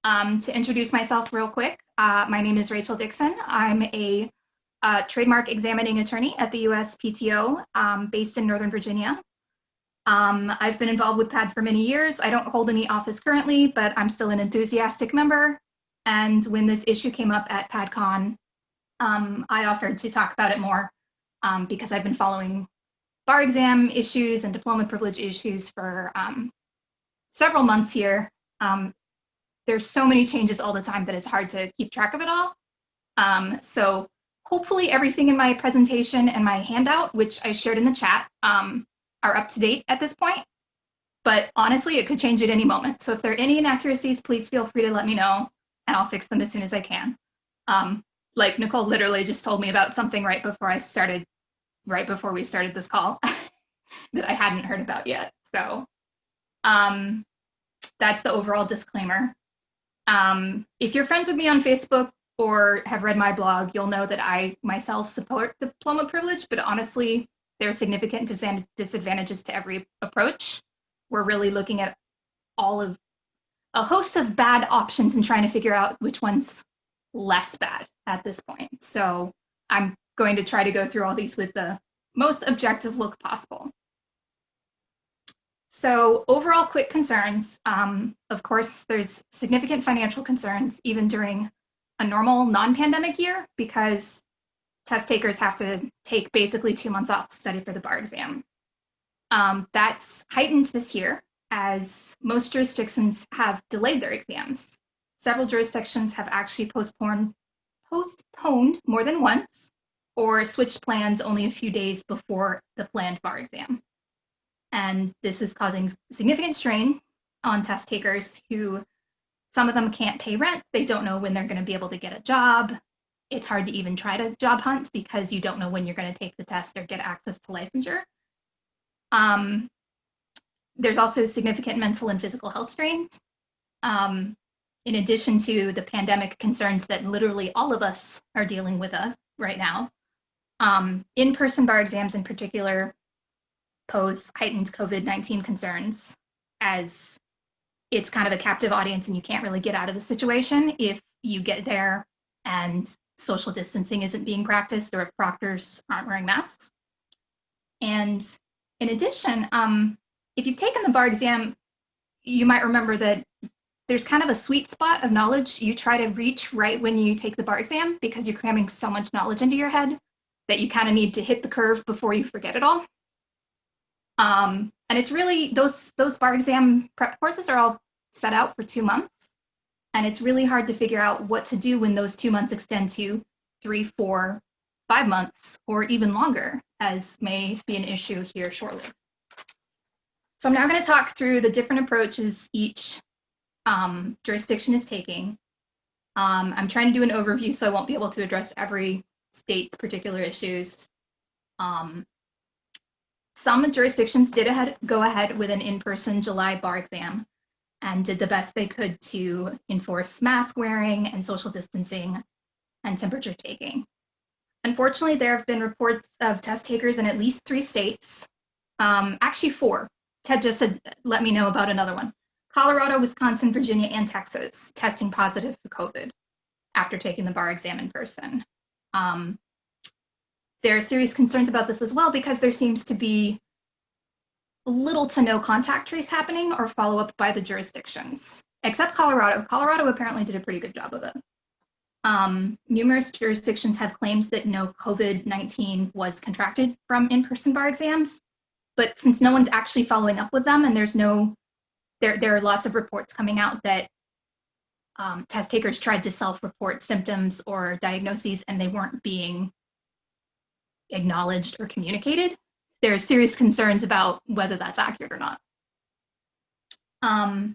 To introduce myself real quick, my name is Rachel Dixon. I'm a trademark examining attorney at the USPTO based in Northern Virginia. I've been involved with P.A.D for many years. I don't hold any office currently, but I'm still an enthusiastic member. And when this issue came up at PADCon, I offered to talk about it more because I've been following bar exam issues and diploma privilege issues for several months here. There's so many changes all the time that it's hard to keep track of it all. So hopefully everything in my presentation and my handout, which I shared in the chat, are up to date at this point. But honestly, it could change at any moment. So if there are any inaccuracies, please feel free to let me know and I'll fix them as soon as I can. Like Nicole literally just told me about something right before we started this call that I hadn't heard about yet. So that's the overall disclaimer. If you're friends with me on Facebook or have read my blog, you'll know that I myself support diploma privilege, but honestly, there are significant disadvantages to every approach. We're really looking at a host of bad options and trying to figure out which one's less bad at this point. So I'm going to try to go through all these with the most objective look possible. So overall quick concerns, of course, there's significant financial concerns even during a normal non-pandemic year because test takers have to take basically 2 months off to study for the bar exam. That's heightened this year as most jurisdictions have delayed their exams. Several jurisdictions have actually postponed more than once or switched plans only a few days before the planned bar exam. And this is causing significant strain on test takers who, some of them can't pay rent. They don't know when they're going to be able to get a job. It's hard to even try to job hunt because you don't know when you're going to take the test or get access to licensure. There's also significant mental and physical health strains. In addition to the pandemic concerns that literally all of us are dealing with right now, in-person bar exams in particular pose heightened COVID-19 concerns as it's kind of a captive audience and you can't really get out of the situation if you get there and social distancing isn't being practiced or if proctors aren't wearing masks. And in addition, if you've taken the bar exam, you might remember that there's kind of a sweet spot of knowledge you try to reach right when you take the bar exam because you're cramming so much knowledge into your head that you kind of need to hit the curve before you forget it all. And it's really, those bar exam prep courses are all set out for 2 months. And it's really hard to figure out what to do when those 2 months extend to 3, 4, 5 months, or even longer, as may be an issue here shortly. So I'm now going to talk through the different approaches each jurisdiction is taking. I'm trying to do an overview, so I won't be able to address every state's particular issues. Some jurisdictions did go ahead with an in-person July bar exam and did the best they could to enforce mask wearing and social distancing and temperature taking. Unfortunately, there have been reports of test takers in at least 3 states, actually 4. Ted just let me know about another one. Colorado, Wisconsin, Virginia, and Texas testing positive for COVID after taking the bar exam in person. There are serious concerns about this as well because there seems to be little to no contact trace happening or follow-up by the jurisdictions, except Colorado. Colorado apparently did a pretty good job of it. Numerous jurisdictions have claims that no COVID-19 was contracted from in-person bar exams, but since no one's actually following up with them and there are lots of reports coming out that test takers tried to self-report symptoms or diagnoses and they weren't being acknowledged or communicated, there are serious concerns about whether that's accurate or not. And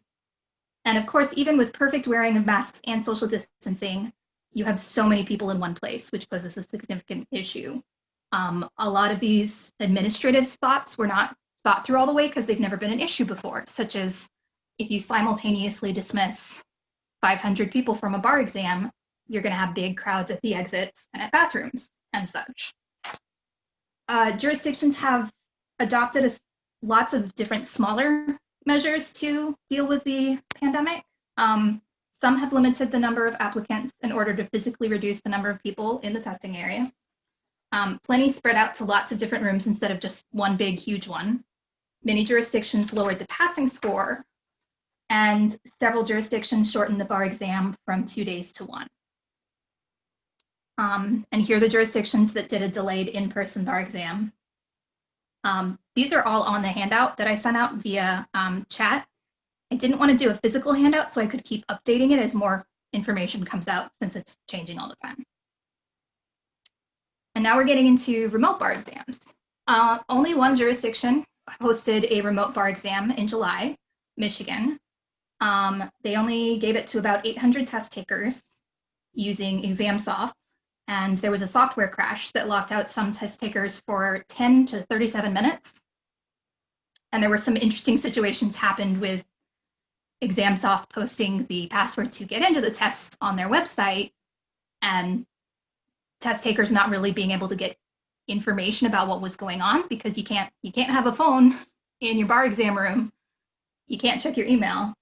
of course, even with perfect wearing of masks and social distancing, you have so many people in one place, which poses a significant issue. A lot of these administrative thoughts were not thought through all the way because they've never been an issue before, such as if you simultaneously dismiss 500 people from a bar exam, you're going to have big crowds at the exits and at bathrooms and such. Jurisdictions have adopted lots of different smaller measures to deal with the pandemic. Some Some have limited the number of applicants in order to physically reduce the number of people in the testing area. Plenty spread out to lots of different rooms instead of just one big, huge one. Many jurisdictions lowered the passing score, and several jurisdictions shortened the bar exam from 2 days to 1. And here are the jurisdictions that did a delayed in-person bar exam. These are all on the handout that I sent out via chat. I didn't want to do a physical handout so I could keep updating it as more information comes out since it's changing all the time. And now we're getting into remote bar exams. Only one jurisdiction hosted a remote bar exam in July, Michigan. They only gave it to about 800 test takers using ExamSoft, and there was a software crash that locked out some test takers for 10 to 37 minutes. And there were some interesting situations happened with ExamSoft posting the password to get into the test on their website, and test takers not really being able to get information about what was going on because you can't have a phone in your bar exam room. You can't check your email.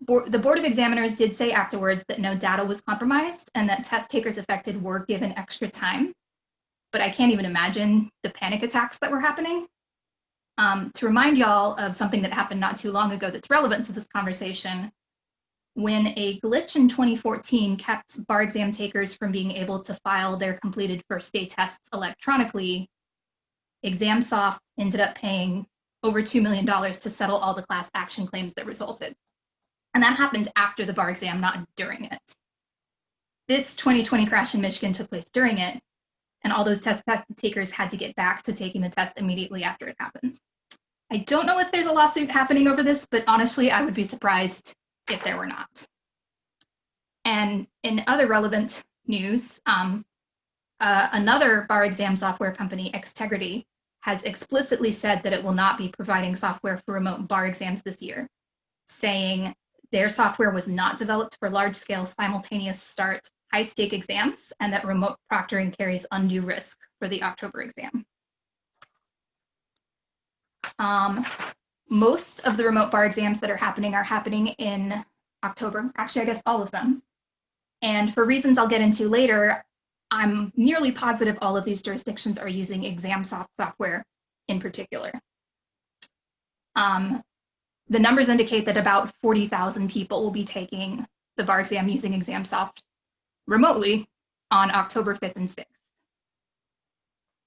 The Board of Examiners did say afterwards that no data was compromised and that test takers affected were given extra time, but I can't even imagine the panic attacks that were happening. To remind y'all of something that happened not too long ago that's relevant to this conversation, when a glitch in 2014 kept bar exam takers from being able to file their completed first day tests electronically, ExamSoft ended up paying over $2 million to settle all the class action claims that resulted. And that happened after the bar exam, not during it. This 2020 crash in Michigan took place during it, and all those test takers had to get back to taking the test immediately after it happened. I don't know if there's a lawsuit happening over this, but honestly, I would be surprised if there were not. And in other relevant news, another bar exam software company, Accredited, has explicitly said that it will not be providing software for remote bar exams this year, saying their software was not developed for large-scale simultaneous start high-stake exams and that remote proctoring carries undue risk for the October exam. Most of the remote bar exams that are happening in October. Actually, I guess all of them. And for reasons I'll get into later, I'm nearly positive all of these jurisdictions are using ExamSoft software in particular. The numbers indicate that about 40,000 people will be taking the bar exam using ExamSoft remotely on October 5th and 6th.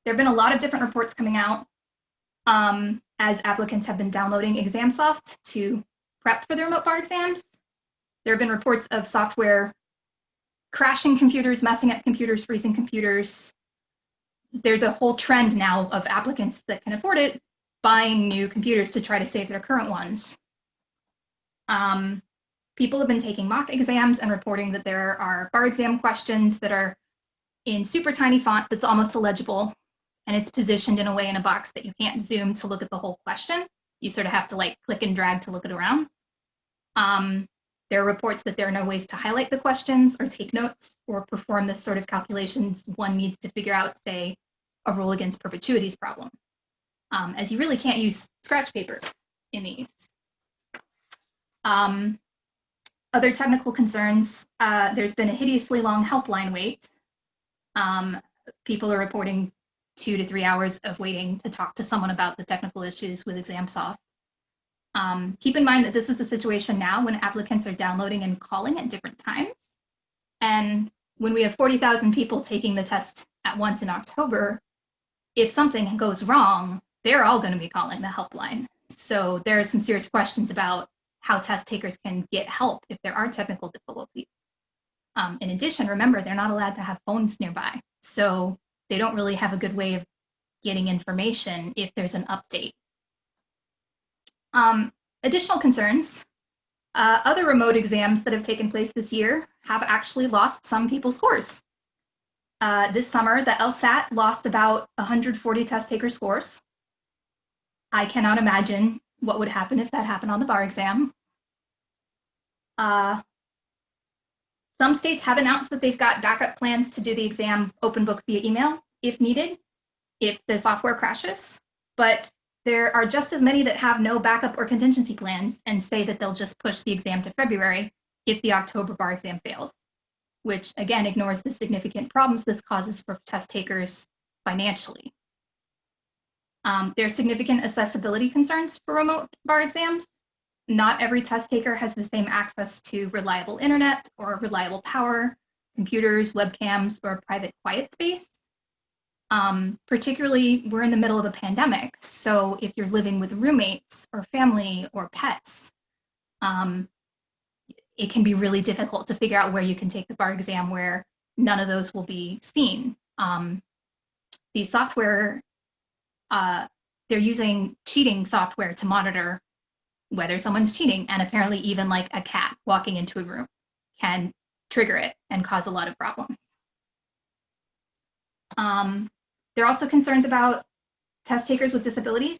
There have been a lot of different reports coming out as applicants have been downloading ExamSoft to prep for the remote bar exams. There have been reports of software crashing computers, messing up computers, freezing computers. There's a whole trend now of applicants that can afford it buying new computers to try to save their current ones. People have been taking mock exams and reporting that there are bar exam questions that are in super tiny font that's almost illegible, and it's positioned in a way in a box that you can't zoom to look at the whole question. You sort of have to like click and drag to look it around. There are reports that there are no ways to highlight the questions or take notes or perform the sort of calculations one needs to figure out, say, a rule against perpetuities problem, as you really can't use scratch paper in these. Other technical concerns, there's been a hideously long helpline wait. People are reporting 2 to 3 hours of waiting to talk to someone about the technical issues with ExamSoft. Keep in mind that this is the situation now when applicants are downloading and calling at different times. And when we have 40,000 people taking the test at once in October, if something goes wrong, they're all going to be calling the helpline. So there are some serious questions about how test takers can get help if there are technical difficulties. In addition, remember, they're not allowed to have phones nearby. So they don't really have a good way of getting information if there's an update. Additional concerns, other remote exams that have taken place this year have actually lost some people's scores. This summer, the LSAT lost about 140 test taker scores. I cannot imagine what would happen if that happened on the bar exam. Some states have announced that they've got backup plans to do the exam open book via email if needed, if the software crashes, but there are just as many that have no backup or contingency plans and say that they'll just push the exam to February if the October bar exam fails, which again ignores the significant problems this causes for test takers financially. There are significant accessibility concerns for remote bar exams. Not every test taker has the same access to reliable internet or reliable power, computers, webcams, or private quiet space. Particularly, we're in the middle of a pandemic, so if you're living with roommates or family or pets, it can be really difficult to figure out where you can take the bar exam where none of those will be seen. The software, they're using cheating software to monitor whether someone's cheating, and apparently even like a cat walking into a room can trigger it and cause a lot of problems. There are also concerns about test takers with disabilities.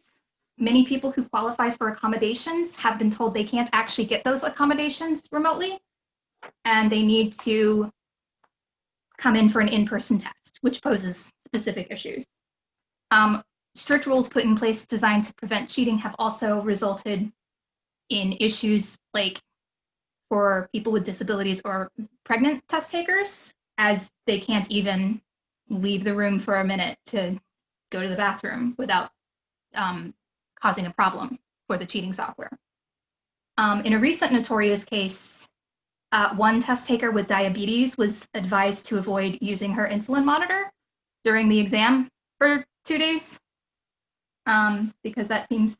Many people who qualify for accommodations have been told they can't actually get those accommodations remotely, and they need to come in for an in-person test, which poses specific issues. Strict rules put in place designed to prevent cheating have also resulted in issues like for people with disabilities or pregnant test takers, as they can't even leave the room for a minute to go to the bathroom without causing a problem for the cheating software. In a recent notorious case, one test taker with diabetes was advised to avoid using her insulin monitor during the exam for 2 days because that seems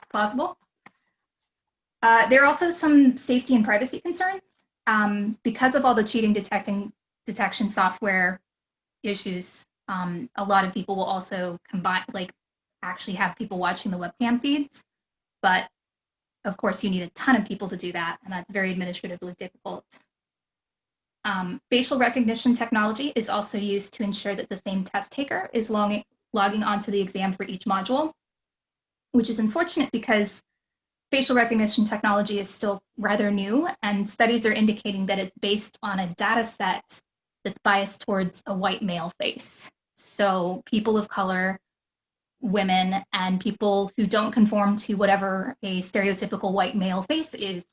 plausible. There are also some safety and privacy concerns. Because of all the cheating detection software issues, a lot of people will also combine, like actually have people watching the webcam feeds, but of course you need a ton of people to do that, and that's very administratively difficult. Facial recognition technology is also used to ensure that the same test taker is logging onto the exam for each module, which is unfortunate because facial recognition technology is still rather new, and studies are indicating that it's based on a data set that's biased towards a white male face. So people of color, women, and people who don't conform to whatever a stereotypical white male face is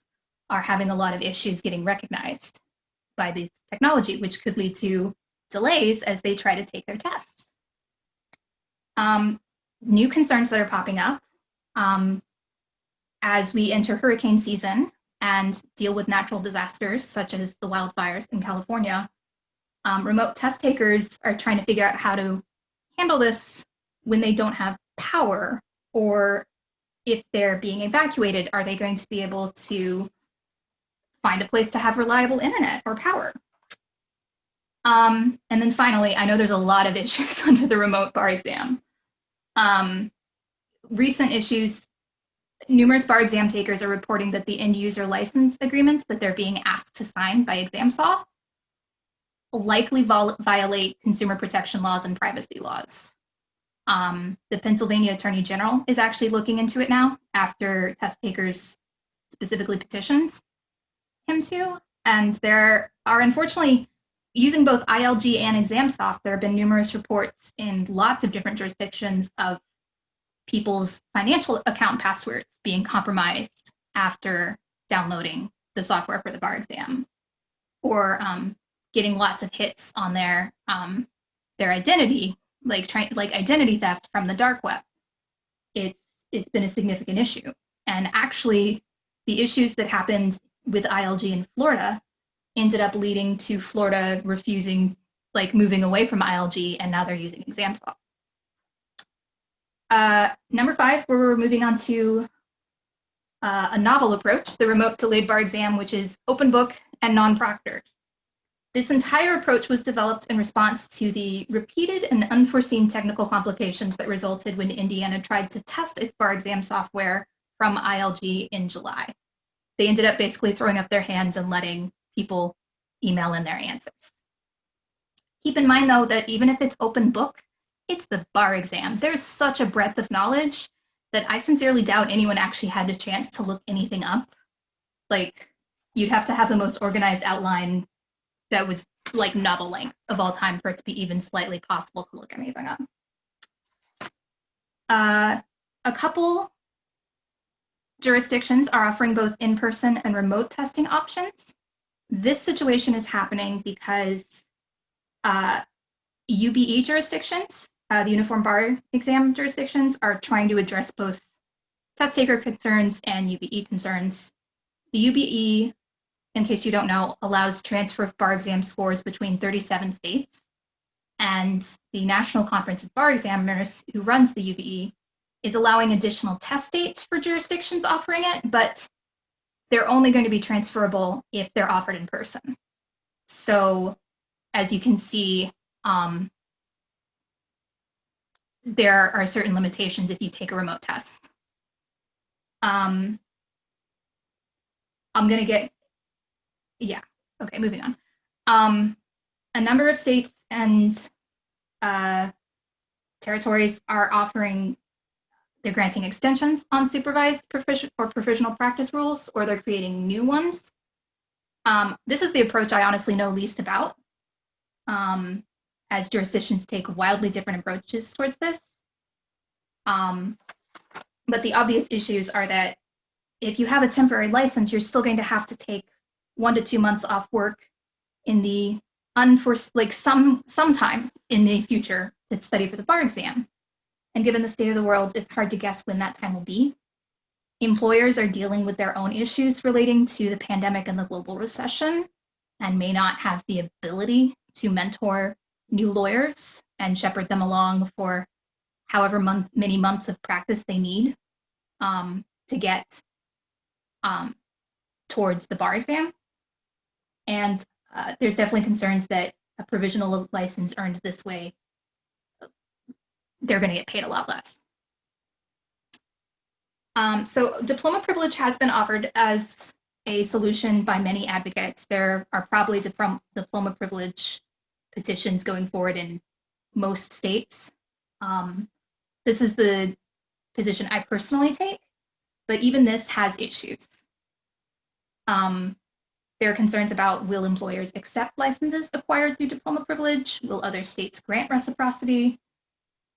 are having a lot of issues getting recognized by this technology, which could lead to delays as they try to take their tests. New concerns that are popping up as we enter hurricane season and deal with natural disasters such as the wildfires in California, remote test takers are trying to figure out how to handle this when they don't have power, or if they're being evacuated, are they going to be able to find a place to have reliable internet or power? And then finally, I know there's a lot of issues under the remote bar exam. Recent issues, numerous bar exam takers are reporting that the end user license agreements that they're being asked to sign by ExamSoft likely violate consumer protection laws and privacy laws. The Pennsylvania Attorney General is actually looking into it now after test takers specifically petitioned him to. And there are, unfortunately, using both ILG and ExamSoft, there have been numerous reports in lots of different jurisdictions of people's financial account passwords being compromised after downloading the software for the bar exam, or getting lots of hits on their identity, like identity theft from the dark web. It's been a significant issue, and actually, the issues that happened with ILG in Florida ended up leading to Florida refusing, moving away from ILG, and now they're using ExamSoft. Number 5, we're moving on to a novel approach, the remote delayed bar exam, which is open book and non-proctored. This entire approach was developed in response to the repeated and unforeseen technical complications that resulted when Indiana tried to test its bar exam software from ILG in July. They ended up basically throwing up their hands and letting people email in their answers. Keep in mind, though, that even if it's open book, it's the bar exam. There's such a breadth of knowledge that I sincerely doubt anyone actually had a chance to look anything up. You'd have to have the most organized outline that was novel length of all time for it to be even slightly possible to look anything up. A couple jurisdictions are offering both in-person and remote testing options. This situation is happening because UBE jurisdictions, the Uniform Bar Exam jurisdictions, are trying to address both test taker concerns and UBE concerns. The UBE, in case you don't know, allows transfer of bar exam scores between 37 states. And the National Conference of Bar Examiners, who runs the UBE, is allowing additional test dates for jurisdictions offering it, but they're only going to be transferable if they're offered in person. So as you can see, there are certain limitations if you take a remote test. I'm going to get, yeah, okay, moving on. A number of states and territories are offering, they're granting extensions on supervised or provisional practice rules, or they're creating new ones. This is the approach I honestly know least about, as jurisdictions take wildly different approaches towards this. But the obvious issues are that if you have a temporary license, you're still going to have to take 1 to 2 months off work in the sometime in the future to study for the bar exam. And given the state of the world, it's hard to guess when that time will be. Employers are dealing with their own issues relating to the pandemic and the global recession, and may not have the ability to mentor new lawyers and shepherd them along for however many months of practice they need to get towards the bar exam. And there's definitely concerns that a provisional license earned this way, they're going to get paid a lot less. So diploma privilege has been offered as a solution by many advocates. There are probably diploma privilege petitions going forward in most states. This is the position I personally take, but even this has issues. There are concerns about, will employers accept licenses acquired through diploma privilege? Will other states grant reciprocity?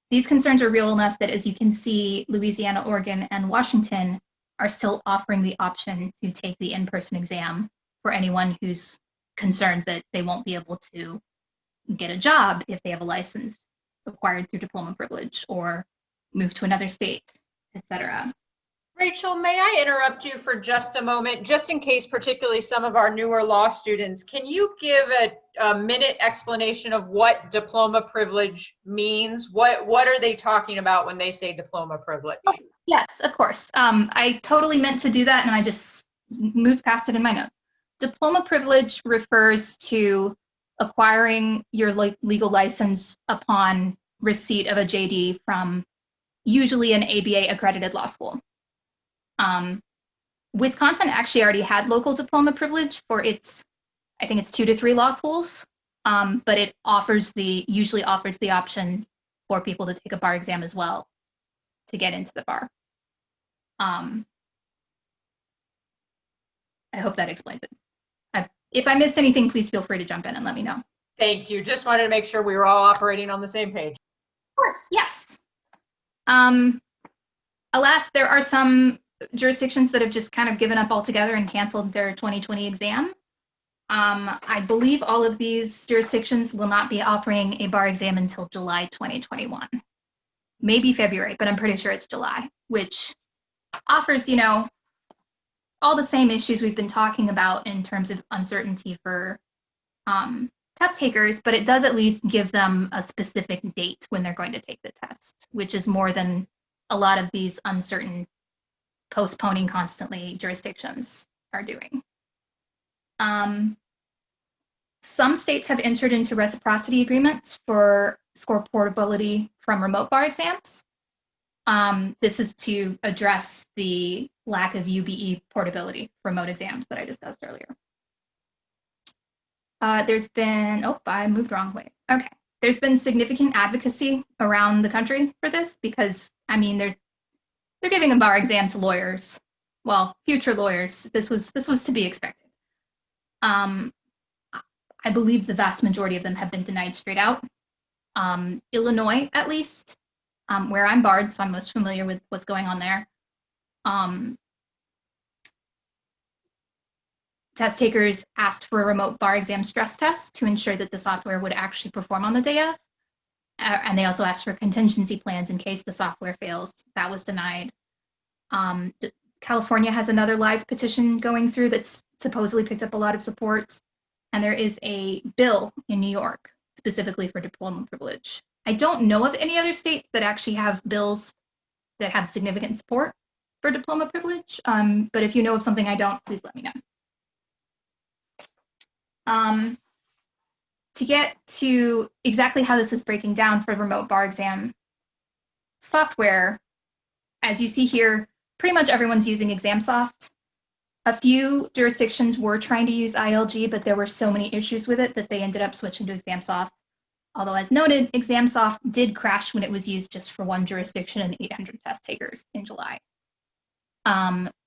These concerns are real enough that, as you can see, Louisiana, Oregon, and Washington are still offering the option to take the in-person exam for anyone who's concerned that they won't be able to get a job if they have a license acquired through diploma privilege or move to another state, etc. Rachel, may I interrupt you for just a moment, just in case particularly some of our newer law students, can you give a minute explanation of what diploma privilege means? What are they talking about when they say diploma privilege? Oh, yes, of course. I totally meant to do that and I just moved past it in my notes. Diploma privilege refers to acquiring your legal license upon receipt of a JD from usually an ABA accredited law school. Wisconsin actually already had local diploma privilege for its, I think it's 2 to 3 law schools, but it usually offers the option for people to take a bar exam as well to get into the bar. I hope that explains it. If I missed anything, please feel free to jump in and let me know. Thank you. Just wanted to make sure we were all operating on the same page. Of course, yes. Alas, there are some jurisdictions that have just kind of given up altogether and canceled their 2020 exam. I believe all of these jurisdictions will not be offering a bar exam until July 2021. Maybe February, but I'm pretty sure it's July, which offers, all the same issues we've been talking about in terms of uncertainty for test takers, but it does at least give them a specific date when they're going to take the test, which is more than a lot of these uncertain, postponing constantly jurisdictions are doing. Some states have entered into reciprocity agreements for score portability from remote bar exams. This is to address the lack of UBE portability for remote exams that I discussed earlier. There's been, I moved wrong way. Okay. There's been significant advocacy around the country for this because, they're giving a bar exam to lawyers, well, future lawyers. This was to be expected. I believe the vast majority of them have been denied straight out. Illinois, at least, where I'm barred, so I'm most familiar with what's going on there. test takers asked for a remote bar exam stress test to ensure that the software would actually perform on the day of. And they also asked for contingency plans in case the software fails. That was denied. California has another live petition going through that's supposedly picked up a lot of support. And there is a bill in New York specifically for diploma privilege. I don't know of any other states that actually have bills that have significant support for diploma privilege. But if you know of something I don't, please let me know. To get to exactly how this is breaking down for remote bar exam software, as you see here, pretty much everyone's using ExamSoft. A few jurisdictions were trying to use ILG, but there were so many issues with it that they ended up switching to ExamSoft. Although, as noted, ExamSoft did crash when it was used just for one jurisdiction and 800 test takers in July.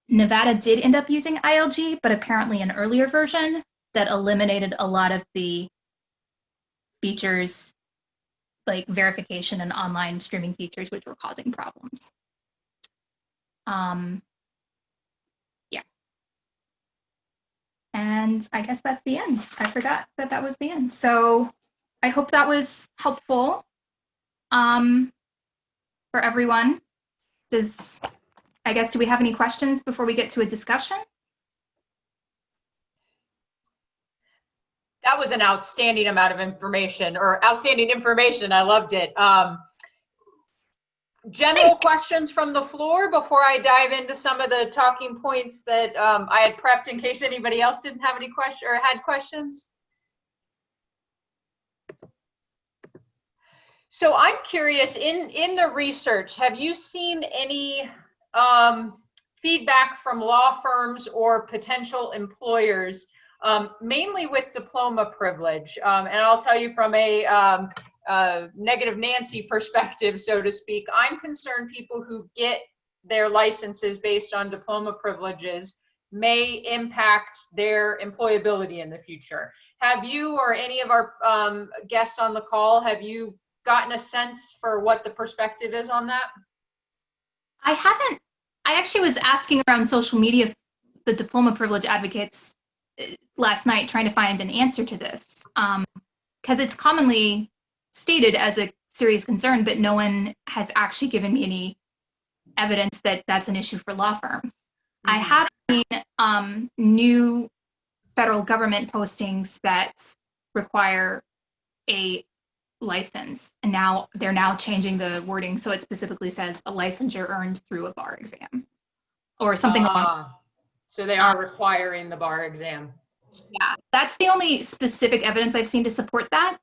Nevada did end up using ILG, but apparently an earlier version that eliminated a lot of the features like verification and online streaming features, which were causing problems. Yeah. And I guess that's the end. I forgot that that was the end. So I hope that was helpful for everyone. Do we have any questions before we get to a discussion? That was an outstanding amount of information, or outstanding information. I loved it. General questions from the floor before I dive into some of the talking points that I had prepped in case anybody else didn't have any questions or had questions. So I'm curious, in the research, have you seen any feedback from law firms or potential employers, mainly with diploma privilege? And I'll tell you from a negative Nancy perspective, so to speak, I'm concerned people who get their licenses based on diploma privileges may impact their employability in the future. Have you or any of our guests on the call, have you gotten a sense for what the perspective is on that? I haven't. I actually was asking around social media, the diploma privilege advocates last night, trying to find an answer to this, because it's commonly stated as a serious concern, but no one has actually given me any evidence that that's an issue for law firms. Mm-hmm. I have seen new federal government postings that require a license, and now they're changing the wording so it specifically says a licensure earned through a bar exam or something along. So they are requiring the bar exam. Yeah, that's the only specific evidence I've seen to support that.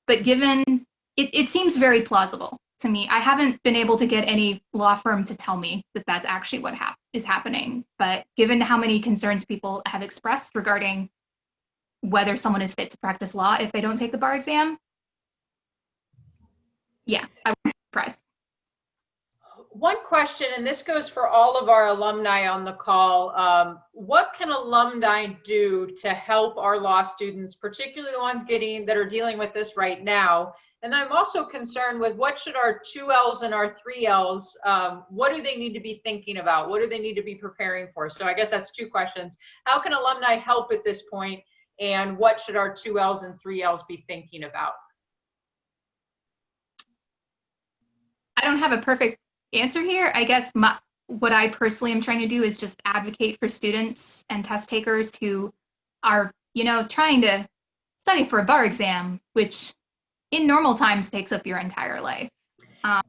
But given it seems very plausible to me. I haven't been able to get any law firm to tell me that that's actually what is happening. But given how many concerns people have expressed regarding whether someone is fit to practice law if they don't take the bar exam, yeah, I wouldn't be surprised. One question, and this goes for all of our alumni on the call, what can alumni do to help our law students, particularly the ones that are dealing with this right now? And I'm also concerned with what should our 2Ls and our 3Ls, what do they need to be thinking about? What do they need to be preparing for? So I guess that's two questions. How can alumni help at this point? And what should our 2Ls and 3Ls be thinking about? I don't have a perfect answer here. I guess what I personally am trying to do is just advocate for students and test takers who are, trying to study for a bar exam, which in normal times takes up your entire life.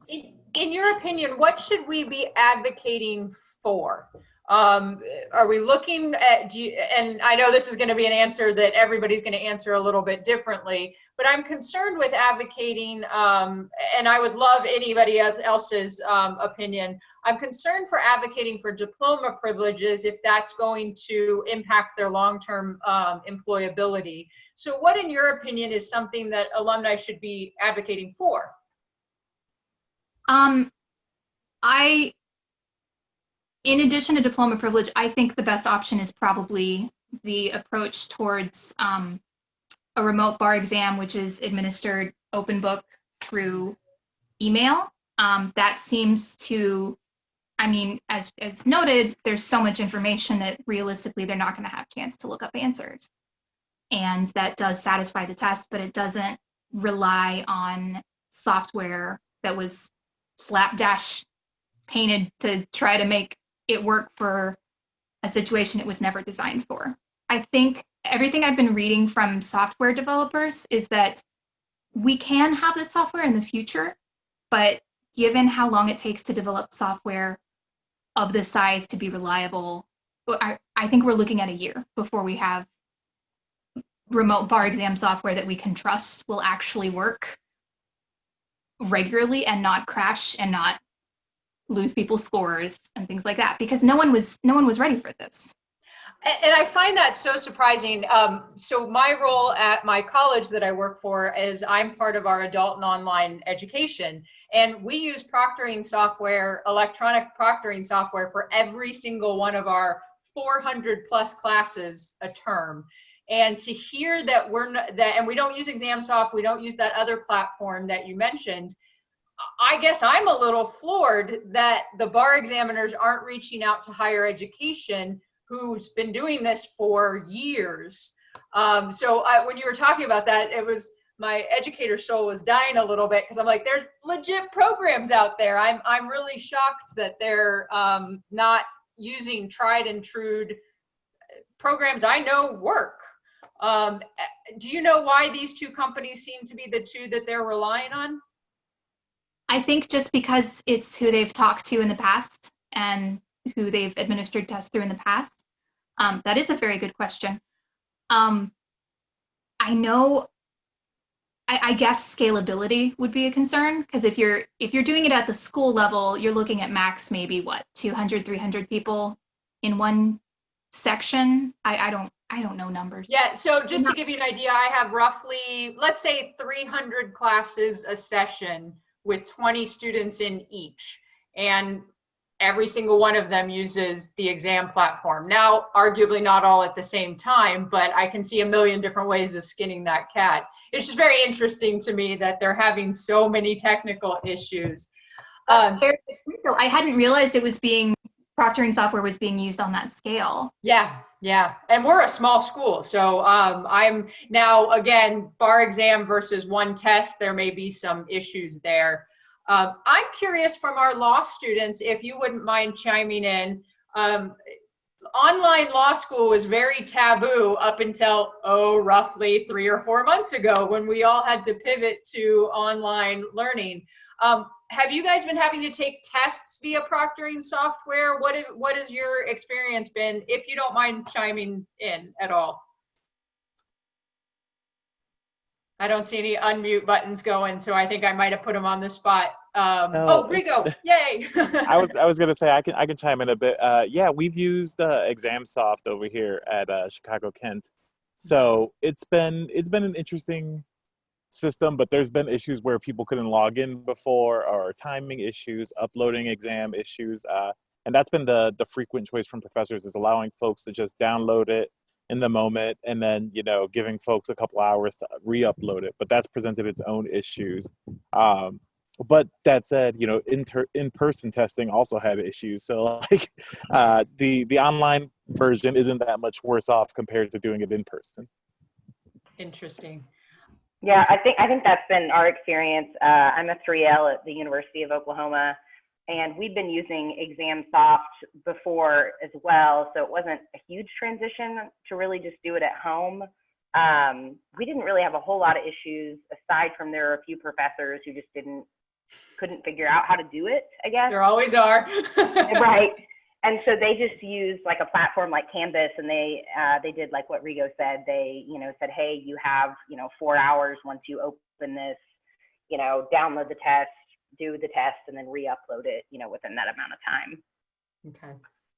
In your opinion, what should we be advocating for? Are we looking at, and I know this is going to be an answer that everybody's going to answer a little bit differently, but I'm concerned with advocating, and I would love anybody else's opinion. I'm concerned for advocating for diploma privileges if that's going to impact their long-term employability. So what, in your opinion, is something that alumni should be advocating for? In addition to diploma privilege, I think the best option is probably the approach towards a remote bar exam, which is administered open book through email. That seems to I mean, as noted, there's so much information that realistically they're not going to have a chance to look up answers. And that does satisfy the test, but it doesn't rely on software that was slapdash painted to try to make it work for a situation it was never designed for. I think everything I've been reading from software developers is that we can have this software in the future, but given how long it takes to develop software of this size to be reliable, I think we're looking at a year before we have remote bar exam software that we can trust will actually work regularly and not crash and not lose people's scores and things like that, because no one was ready for this. And I find that so surprising. So my role at my college that I work for is I'm part of our adult and online education. And we use proctoring software, electronic proctoring software for every single one of our 400 plus classes a term. And to hear that and we don't use ExamSoft, we don't use that other platform that you mentioned, I guess I'm a little floored that the bar examiners aren't reaching out to higher education who's been doing this for years. So when you were talking about that, it was my educator soul was dying a little bit because I'm like, there's legit programs out there. I'm really shocked that they're not using tried and true programs I know work. Do you know why these two companies seem to be the two that they're relying on? I think just because it's who they've talked to in the past and who they've administered tests through in the past. That is a very good question. I know, I guess scalability would be a concern, because if you're doing it at the school level, you're looking at max maybe what, 200, 300 people in one section. I don't know numbers. Yeah, so just to give you an idea, I have roughly, let's say 300 classes a session with 20 students in each. And every single one of them uses the exam platform. Now, arguably not all at the same time, but I can see a million different ways of skinning that cat. It's just very interesting to me that they're having so many technical issues. I hadn't realized proctoring software was being used on that scale. Yeah. And we're a small school. So I'm now, again, bar exam versus one test, there may be some issues there. I'm curious from our law students, if you wouldn't mind chiming in. Online law school was very taboo up until, roughly 3 or 4 months ago when we all had to pivot to online learning. Have you guys been having to take tests via proctoring software? What has your experience been, if you don't mind chiming in at all? I don't see any unmute buttons going, so I think I might have put them on the spot. No, Rigo, yay! I was gonna say I can chime in a bit. Yeah, we've used ExamSoft over here at Chicago Kent, so it's been an interesting system, but there's been issues where people couldn't log in before, or timing issues, uploading exam issues, and that's been the frequent choice from professors, is allowing folks to just download it in the moment and then giving folks a couple hours to re-upload it. But that's presented its own issues. But that said, in-person testing also had issues. So like the online version isn't that much worse off compared to doing it in person. Interesting. Yeah, I think that's been our experience. I'm a 3L at the University of Oklahoma, and we've been using ExamSoft before as well, so it wasn't a huge transition to really just do it at home. We didn't really have a whole lot of issues, aside from there are a few professors who just couldn't figure out how to do it, I guess. There always are. Right. And so they just used like a platform like Canvas, and they did like what Rigo said. They, said, hey, you have, 4 hours once you open this, download the test, do the test, and then re-upload it, within that amount of time. Okay,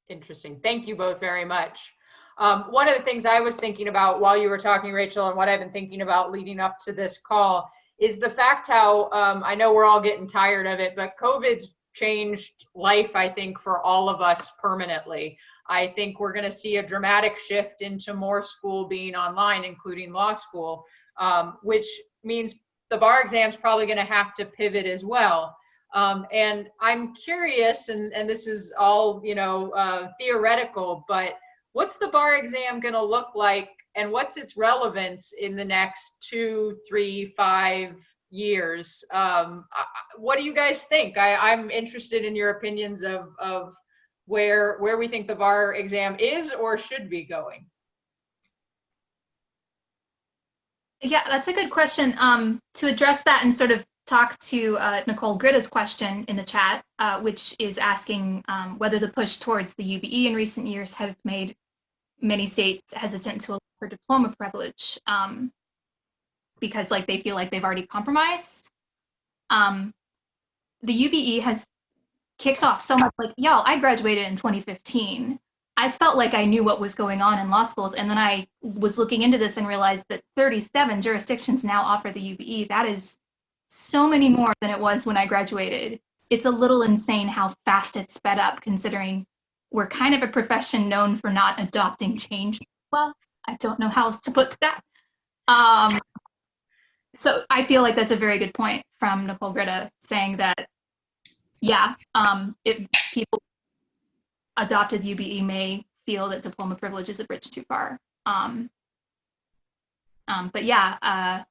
interesting. Thank you both very much. One of the things I was thinking about while you were talking, Rachel, and what I've been thinking about leading up to this call is the fact how, I know we're all getting tired of it, but COVID's changed life, I think, for all of us permanently. I think we're going to see a dramatic shift into more school being online, including law school, which means the bar exam is probably going to have to pivot as well. And I'm curious, and this is all, theoretical, but what's the bar exam going to look like, and what's its relevance in the next 2, 3, 5 years? What do you guys think? I'm interested in your opinions of where we think the bar exam is or should be going. Yeah, that's a good question. To address that and sort of talk to Nicole Gritta's question in the chat, which is asking whether the push towards the UBE in recent years has made many states hesitant to allow for diploma privilege because they feel like they've already compromised. The UBE has kicked off so much. Y'all, I graduated in 2015. I felt like I knew what was going on in law schools, and then I was looking into this and realized that 37 jurisdictions now offer the UBE. That is so many more than it was when I graduated. It's a little insane how fast it's sped up, considering we're kind of a profession known for not adopting change. Well, I don't know how else to put that. So I feel like that's a very good point from Nicole Gritta, saying that, yeah, if people adopted UBE may feel that diploma privilege is a bridge too far. But yeah,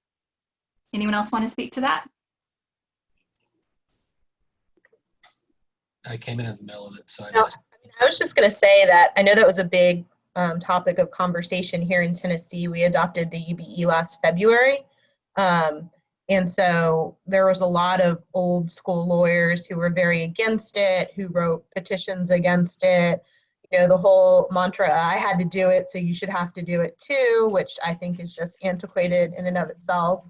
anyone else want to speak to that? I came in the middle of it, so I was just going to say that I know that was a big topic of conversation here in Tennessee. We adopted the UBE last February. And so there was a lot of old school lawyers who were very against it, who wrote petitions against it. The whole mantra, I had to do it, so you should have to do it too, which I think is just antiquated in and of itself.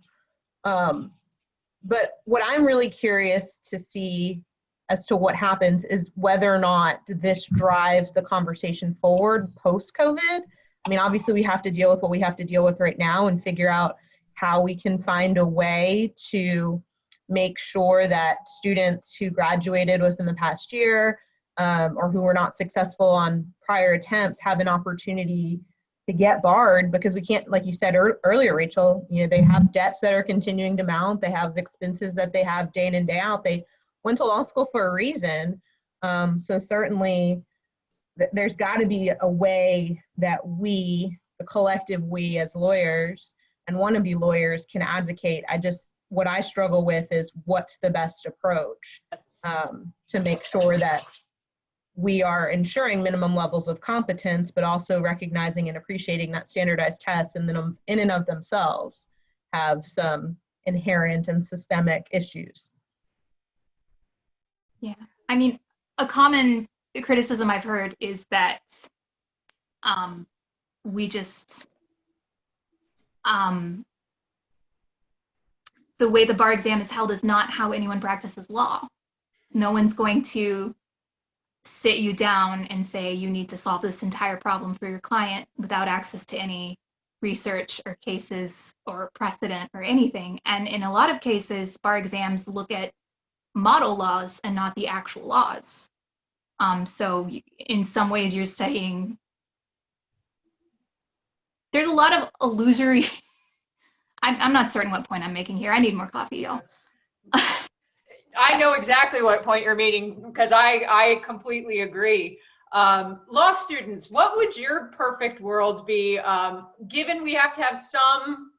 But what I'm really curious to see as to what happens is whether or not this drives the conversation forward post-COVID. I mean, obviously we have to deal with what we have to deal with right now and figure out how we can find a way to make sure that students who graduated within the past year or who were not successful on prior attempts have an opportunity to get barred, because we can't, like you said earlier, Rachel, they have debts that are continuing to mount. They have expenses that they have day in and day out. They went to law school for a reason. So certainly there's got to be a way that we, the collective we as lawyers and wannabe lawyers, can advocate. What I struggle with is what's the best approach to make sure that we are ensuring minimum levels of competence, but also recognizing and appreciating that standardized tests in and of themselves have some inherent and systemic issues. Yeah, I mean, a common criticism I've heard is that we just, the way the bar exam is held is not how anyone practices law. No one's going to sit you down and say you need to solve this entire problem for your client without access to any research or cases or precedent or anything. And in a lot of cases, bar exams look at model laws and not the actual laws. So in some ways you're studying, there's a lot of illusory, I'm not certain what point I'm making here. I need more coffee, y'all. I know exactly what point you're making, because I completely agree. Law students, what would your perfect world be, given we have to have some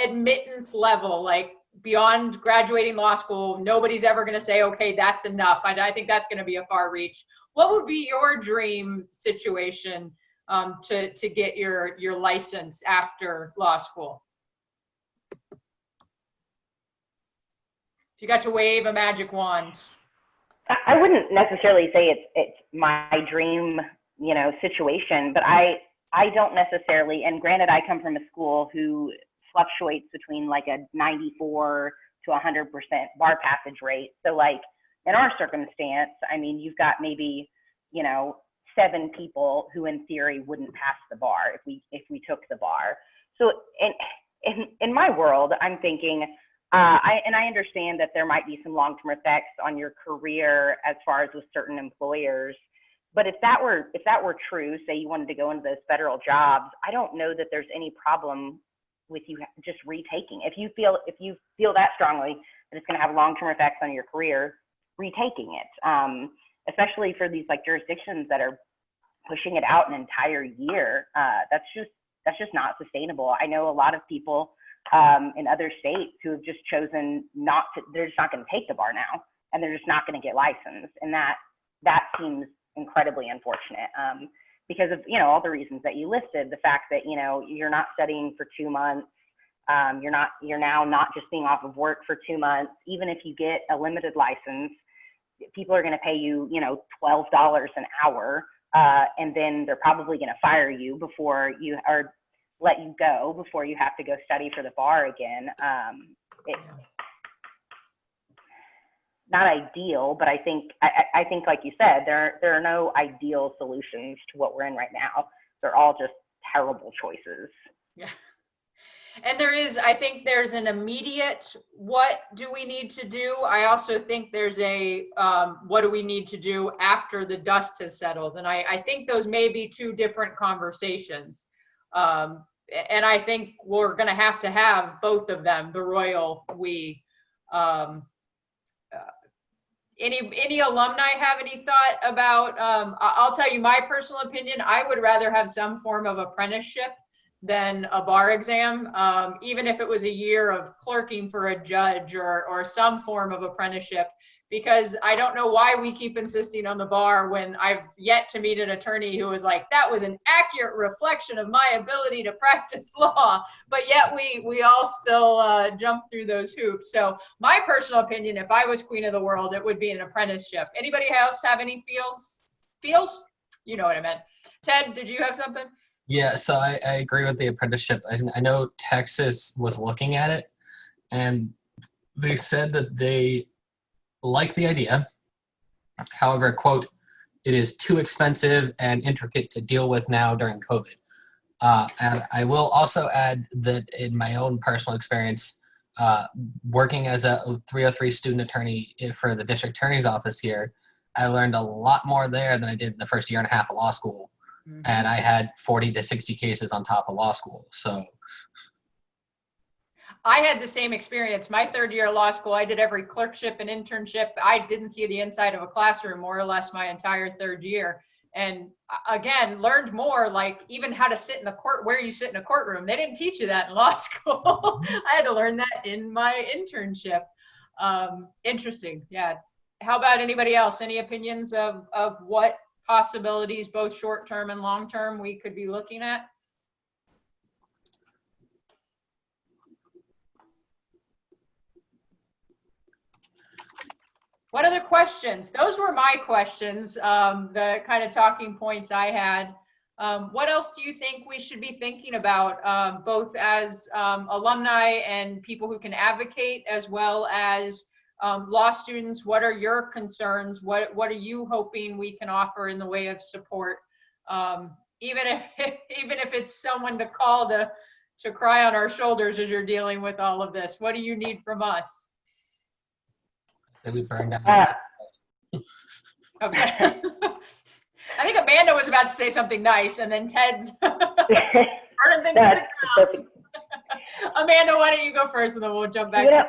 admittance level, like beyond graduating law school, nobody's ever going to say, okay, that's enough. I think that's going to be a far reach. What would be your dream situation to get your license after law school? If you got to wave a magic wand. I wouldn't necessarily say it's my dream, situation, but I don't necessarily, and granted, I come from a school who fluctuates between like a 94 to 100% bar passage rate. So like in our circumstance, I mean, you've got maybe, 7 people who in theory wouldn't pass the bar if we took the bar. So in my world, I'm thinking, I understand that there might be some long-term effects on your career as far as with certain employers, but if that were true, say you wanted to go into those federal jobs, I don't know that there's any problem with you just retaking. If you feel that strongly that it's going to have long-term effects on your career, retaking it, especially for these like jurisdictions that are pushing it out an entire year. That's just not sustainable. I know a lot of people in other states who have just chosen not to, they're just not going to take the bar now, and they're just not going to get licensed. And that seems incredibly unfortunate, because of, you know, all the reasons that you listed, the fact that, you know, you're not studying for 2 months. You're now not just being off of work for 2 months. Even if you get a limited license, people are going to pay you, you know, $12 an hour. And then they're probably going to fire you before you, or let you go before you have to go study for the bar again. It's not ideal, but I think like you said, there are no ideal solutions to what we're in right now. They're all just terrible choices. Yeah. And I think there's an immediate, what do we need to do? I also think there's a, what do we need to do after the dust has settled? And I think those may be two different conversations. And I think we're going to have both of them, the royal we. Any alumni have any thought about, I'll tell you my personal opinion, I would rather have some form of apprenticeship than a bar exam, even if it was a year of clerking for a judge or some form of apprenticeship, because I don't know why we keep insisting on the bar when I've yet to meet an attorney who was like, that was an accurate reflection of my ability to practice law, but yet we all still jump through those hoops. So my personal opinion, if I was queen of the world, it would be an apprenticeship. Anybody else have any feels? You know what I meant. Ted, did you have something? Yeah, so I agree with the apprenticeship. I know Texas was looking at it, and they said that they like the idea. However, quote, it is too expensive and intricate to deal with now during COVID. And I will also add that in my own personal experience, working as a 303 student attorney for the district attorney's office here, I learned a lot more there than I did in the first year and a half of law school. Mm-hmm. And I had 40 to 60 cases on top of law school. So I had the same experience. My third year of law school, I did every clerkship and internship. I didn't see the inside of a classroom more or less my entire third year. And again, learned more, like even how to sit in the court, where you sit in a courtroom. They didn't teach you that in law school. I had to learn that in my internship. Interesting. Yeah. How about anybody else? Any opinions of what possibilities, both short-term and long-term, we could be looking at? What other questions? Those were my questions, the kind of talking points I had. What else do you think we should be thinking about, both as alumni and people who can advocate, as well as law students? What are your concerns? What are you hoping we can offer in the way of support? Even if it's someone to call to cry on our shoulders as you're dealing with all of this. What do you need from us? That we burn down. Okay. I think Amanda was about to say something nice, and then Ted's burning things to the ground. Amanda, why don't you go first, and then we'll jump back. Yeah.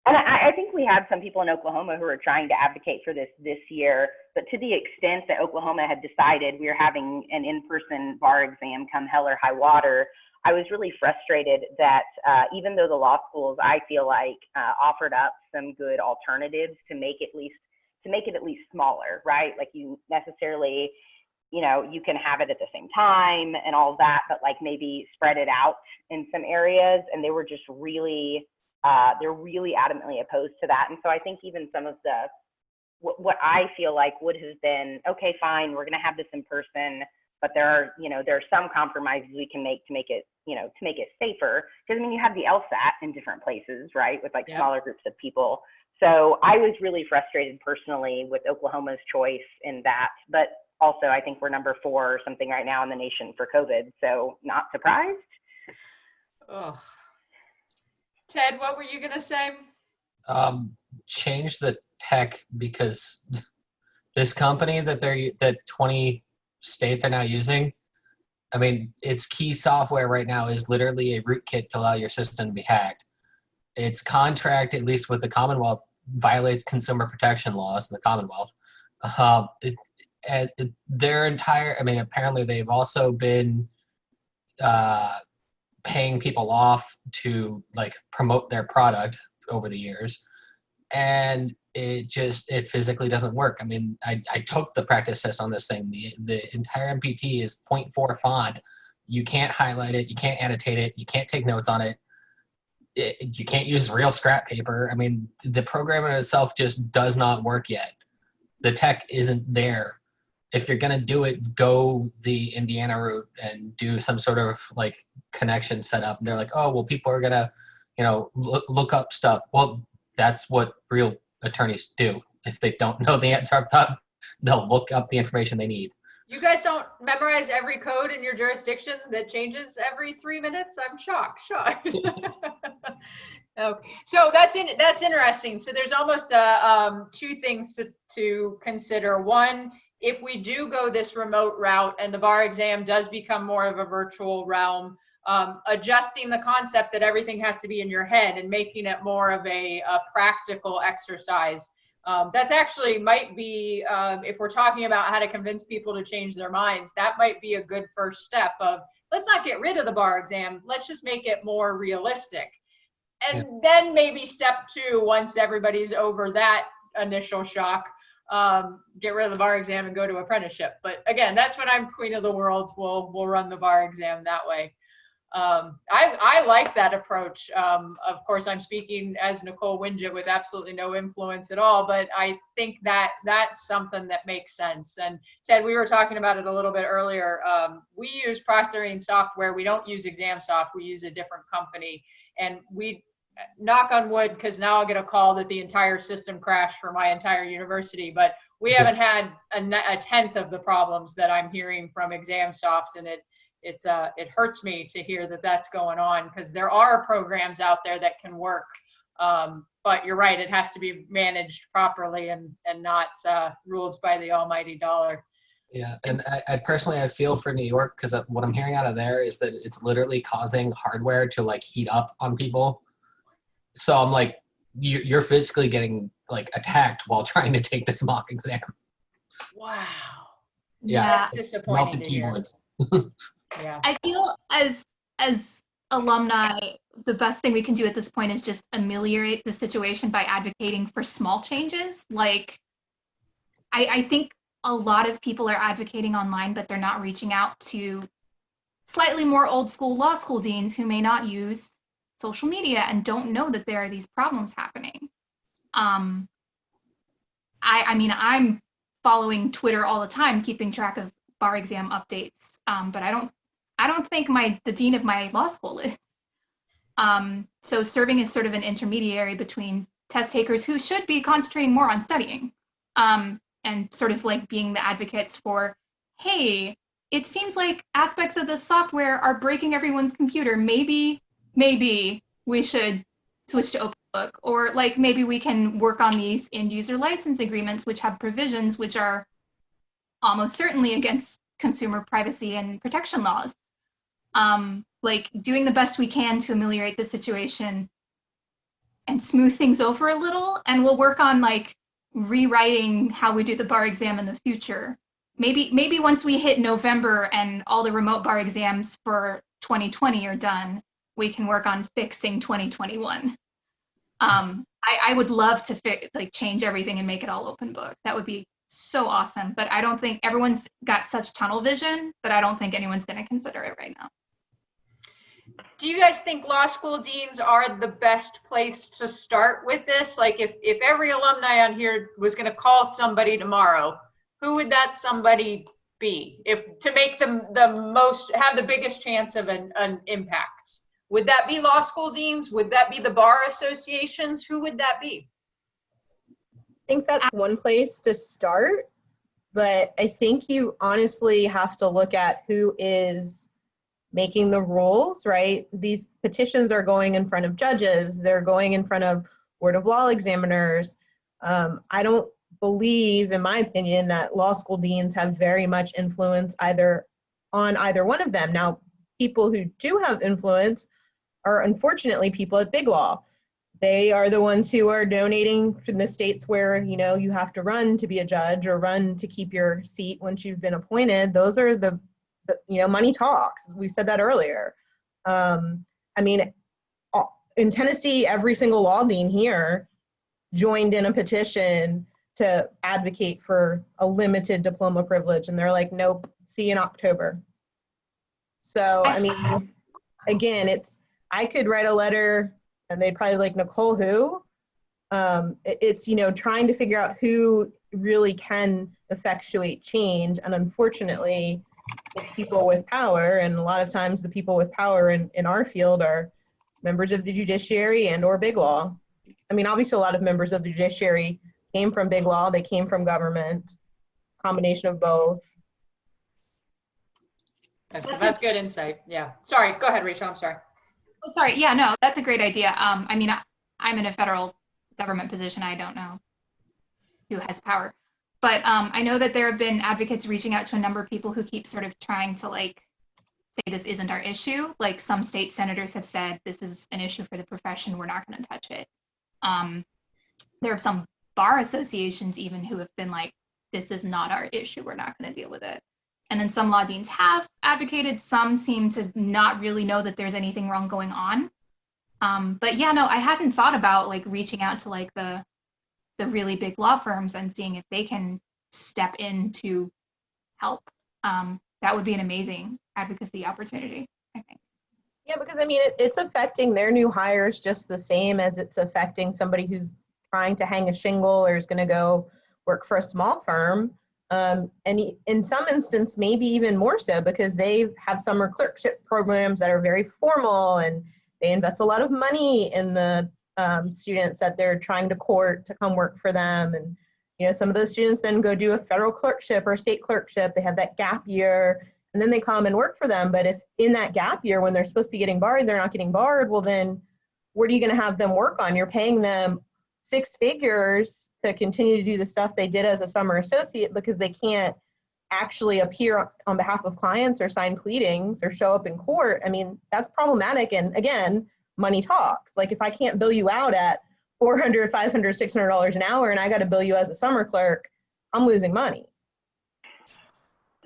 And I think we had some people in Oklahoma who are trying to advocate for this year, but to the extent that Oklahoma had decided we were having an in-person bar exam come hell or high water, I was really frustrated that even though the law schools, I feel like, offered up some good alternatives to make it at least smaller, right? Like you necessarily, you know, you can have it at the same time and all of that, but like maybe spread it out in some areas. And they were just really, they're really adamantly opposed to that. And so I think even some of the, what I feel like would have been, okay, fine, we're going to have this in person, but there are some compromises we can make to make it safer. Because I mean, you have the LSAT in different places, right? With like smaller groups of people. So I was really frustrated personally with Oklahoma's choice in that, but also I think we're number 4 or something right now in the nation for COVID. So not surprised. Oh. Ted, what were you gonna say? Change the tech, because this company that 20 states are now using, I mean, its key software right now is literally a rootkit to allow your system to be hacked. Its contract, at least with the Commonwealth, violates consumer protection laws in the Commonwealth. Their entire, I mean, apparently they've also been paying people off to like promote their product over the years, and it physically doesn't work. I mean, I took the practice test on this thing. The entire MPT is 0.4 font. You can't highlight it, you can't annotate it, you can't take notes on it. You can't use real scrap paper. I mean, the program in itself just does not work yet. The tech isn't there. If you're gonna do it, go the Indiana route and do some sort of like connection setup. They're like, oh, well, people are gonna, look up stuff. Well, that's what real attorneys do. If they don't know the answer up top, they'll look up the information they need. You guys don't memorize every code in your jurisdiction that changes every 3 minutes? I'm shocked. Okay, so that's interesting. So there's almost two things to consider. One, if we do go this remote route and the bar exam does become more of a virtual realm, adjusting the concept that everything has to be in your head and making it more of a practical exercise. That's actually might be, if we're talking about how to convince people to change their minds, that might be a good first step of, let's not get rid of the bar exam, let's just make it more realistic. And then maybe step two, once everybody's over that initial shock, get rid of the bar exam and go to apprenticeship. But again, that's when I'm queen of the world. We'll run the bar exam that way. I like that approach. Of course, I'm speaking as Nicole Winget with absolutely no influence at all, but I think that that's something that makes sense. And Ted, we were talking about it a little bit earlier. We use proctoring software. We don't use ExamSoft. We use a different company. And we, knock on wood, because now I'll get a call that the entire system crashed for my entire university, but we haven't had a tenth of the problems that I'm hearing from ExamSoft, and it hurts me to hear that that's going on, because there are programs out there that can work, but you're right, it has to be managed properly and not ruled by the almighty dollar. Yeah, and I personally, I feel for New York, because what I'm hearing out of there is that it's literally causing hardware to like heat up on people. So I'm like, you're physically getting like attacked while trying to take this mock exam. Wow. Yeah, That's disappointing. melted to hear. keyboards. Yeah. I feel as alumni, the best thing we can do at this point is just ameliorate the situation by advocating for small changes. Like, I think a lot of people are advocating online, but they're not reaching out to slightly more old school law school deans who may not use social media and don't know that there are these problems happening. I mean, I'm following Twitter all the time, keeping track of bar exam updates, but I don't think the dean of my law school is. So serving as sort of an intermediary between test takers who should be concentrating more on studying, and sort of like being the advocates for, hey, it seems like aspects of this software are breaking everyone's computer. Maybe we should switch to open book, or like maybe we can work on these end user license agreements, which have provisions which are almost certainly against consumer privacy and protection laws. Like doing the best we can to ameliorate the situation and smooth things over a little, and we'll work on like rewriting how we do the bar exam in the future. Maybe once we hit November and all the remote bar exams for 2020 are done, we can work on fixing 2021. I would love to change everything and make it all open book. That would be so awesome. But I don't think everyone's got such tunnel vision that I don't think anyone's going to consider it right now. Do you guys think law school deans are the best place to start with this? Like if every alumni on here was going to call somebody tomorrow, who would that somebody be to make them have the biggest chance of an impact? Would that be law school deans? Would that be the bar associations? Who would that be? I think that's one place to start, but I think you honestly have to look at who is making the rules, right? These petitions are going in front of judges, they're going in front of Board of Law examiners. I don't believe, in my opinion, that law school deans have very much influence on either one of them. Now, people who do have influence are unfortunately people at Big Law. they are the ones who are donating in the states where, you know, you have to run to be a judge or run to keep your seat once you've been appointed. Those are the you know, money talks. We said that earlier. I mean, in Tennessee, every single law dean here joined in a petition to advocate for a limited diploma privilege. And they're like, nope, see you in October. So, I mean, again, I could write a letter and they'd probably like, Nicole, who? It's, you know, trying to figure out who really can effectuate change. And unfortunately, it's people with power. And a lot of times the people with power in our field are members of the judiciary and or big law. I mean, obviously a lot of members of the judiciary came from big law, they came from government, combination of both. That's good insight. Yeah. Sorry, go ahead, Rachel. I'm sorry. Oh, sorry. Yeah, no, that's a great idea. I mean, I'm in a federal government position. I don't know who has power, but I know that there have been advocates reaching out to a number of people who keep sort of trying to like say this isn't our issue. Like some state senators have said, this is an issue for the profession. We're not going to touch it. There are some bar associations even who have been like, this is not our issue. We're not going to deal with it. And then some law deans have advocated. Some seem to not really know that there's anything wrong going on. But yeah, no, I hadn't thought about like reaching out to like the really big law firms and seeing if they can step in to help. That would be an amazing advocacy opportunity, I think. Yeah, because I mean, it's affecting their new hires just the same as it's affecting somebody who's trying to hang a shingle or is going to go work for a small firm. And in some instance, maybe even more so because they have summer clerkship programs that are very formal and they invest a lot of money in the students that they're trying to court to come work for them. And, you know, some of those students then go do a federal clerkship or a state clerkship. They have that gap year and then they come and work for them. But if in that gap year, when they're supposed to be getting barred, they're not getting barred, well, then what are you going to have them work on? You're paying them 6 figures to continue to do the stuff they did as a summer associate because they can't actually appear on behalf of clients or sign pleadings or show up in court. I mean, that's problematic. And again, money talks. Like if I can't bill you out at $400, $500, $600 an hour and I got to bill you as a summer clerk, I'm losing money.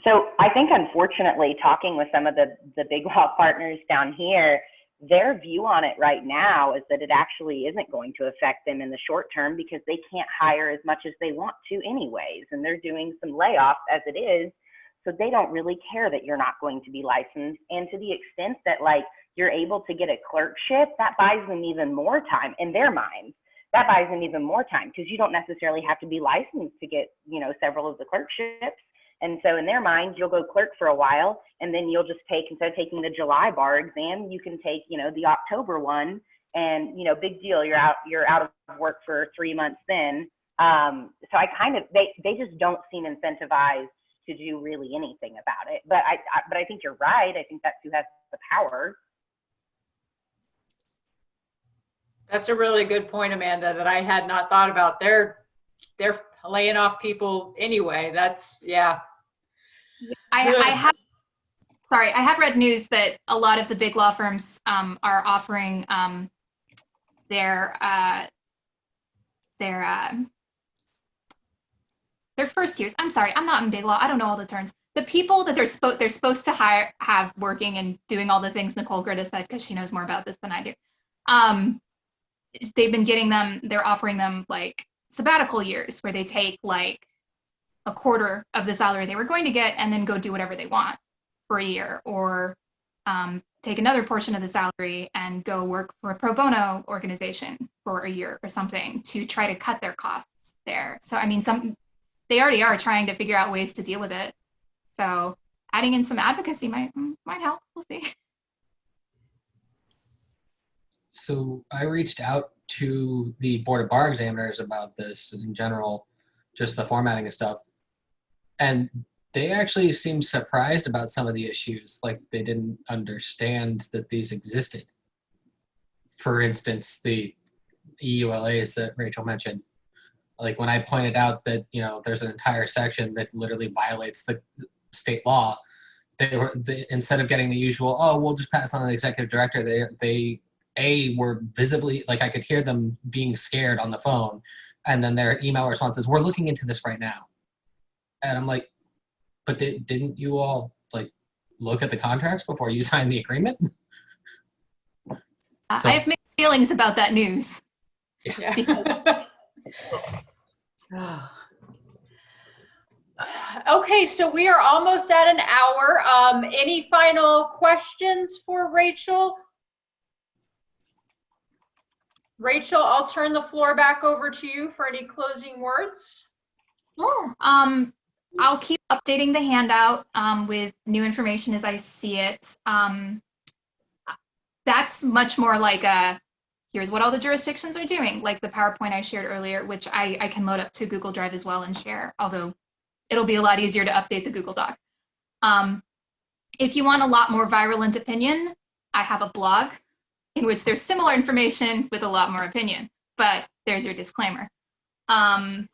So I think, unfortunately, talking with some of the big law partners down here, their view on it right now is that it actually isn't going to affect them in the short term because they can't hire as much as they want to anyways. And they're doing some layoffs as it is. So they don't really care that you're not going to be licensed. And to the extent that like you're able to get a clerkship, that buys them even more time in their minds. That buys them even more time because you don't necessarily have to be licensed to get, you know, several of the clerkships. And so in their mind, you'll go clerk for a while, and then you'll just take, instead of taking the July bar exam, you can take, you know, the October one, and, you know, big deal. You're out of work for 3 months then. So I kind of, they just don't seem incentivized to do really anything about it. But I think you're right. I think that's who has the power. That's a really good point, Amanda, that I had not thought about. They're laying off people anyway. That's, yeah. I have read news that a lot of the big law firms are offering their first years. I'm sorry, I'm not in big law. I don't know all the terms. The people that they're supposed to have working and doing all the things Nicole Gritta said, because she knows more about this than I do. They're offering them like sabbatical years where they take like a quarter of the salary they were going to get and then go do whatever they want for a year, or take another portion of the salary and go work for a pro bono organization for a year or something to try to cut their costs there. So, I mean, they already are trying to figure out ways to deal with it. So adding in some advocacy might help. We'll see. So I reached out to the Board of Bar Examiners about this in general, just the formatting and stuff. And they actually seemed surprised about some of the issues, like they didn't understand that these existed. For instance, the EULAs that Rachel mentioned. Like when I pointed out that, you know, there's an entire section that literally violates the state law, they instead of getting the usual, oh, we'll just pass on to the executive director, they were visibly, like I could hear them being scared on the phone, and then their email response is, "We're looking into this right now." And I'm like, but didn't you all like look at the contracts before you signed the agreement? So- I have mixed feelings about that news. Yeah. Okay, so we are almost at an hour. Any final questions for Rachel? Rachel, I'll turn the floor back over to you for any closing words. Sure. I'll keep updating the handout with new information as I see it. That's much more like here's what all the jurisdictions are doing, like the PowerPoint I shared earlier, which I can load up to Google Drive as well and share, although it'll be a lot easier to update the Google Doc. If you want a lot more virulent opinion, I have a blog in which there's similar information with a lot more opinion, but there's your disclaimer. And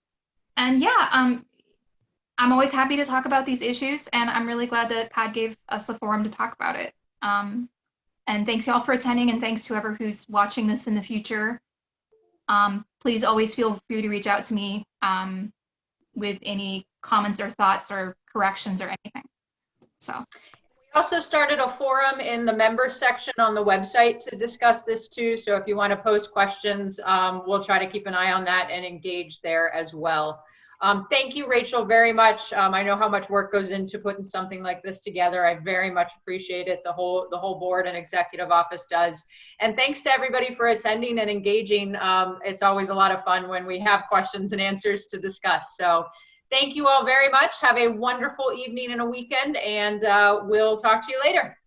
yeah, I'm always happy to talk about these issues, and I'm really glad that P.A.D gave us a forum to talk about it. And thanks y'all for attending, and thanks to whoever who's watching this in the future. Please always feel free to reach out to me with any comments or thoughts or corrections or anything. So. We also started a forum in the members section on the website to discuss this too. So if you want to post questions, we'll try to keep an eye on that and engage there as well. Thank you, Rachel, very much. I know how much work goes into putting something like this together. I very much appreciate it. The whole board and executive office does. And thanks to everybody for attending and engaging. It's always a lot of fun when we have questions and answers to discuss. So thank you all very much. Have a wonderful evening and a weekend, and we'll talk to you later.